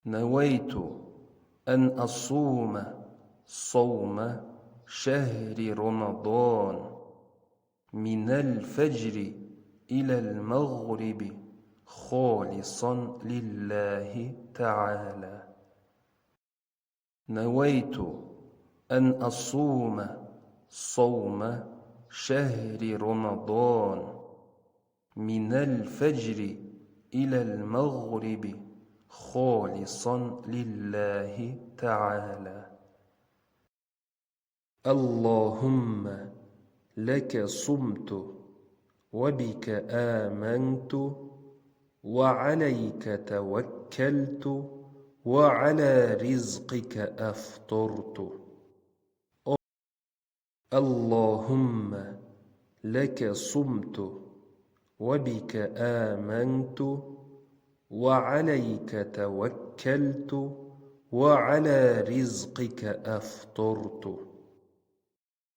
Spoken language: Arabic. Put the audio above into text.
نويت أن أصوم صوم شهر رمضان من الفجر إلى المغرب خالصا لله تعالى. نويت أن أصوم صوم شهر رمضان من الفجر إلى المغرب خالصا لله تعالى. اللهم لك صمت وبك آمنت وعليك توكلت وعلى رزقك أفطرت. اللهم لك صمت وبك آمنت وعليك توكلت وعلى رزقك أفطرت.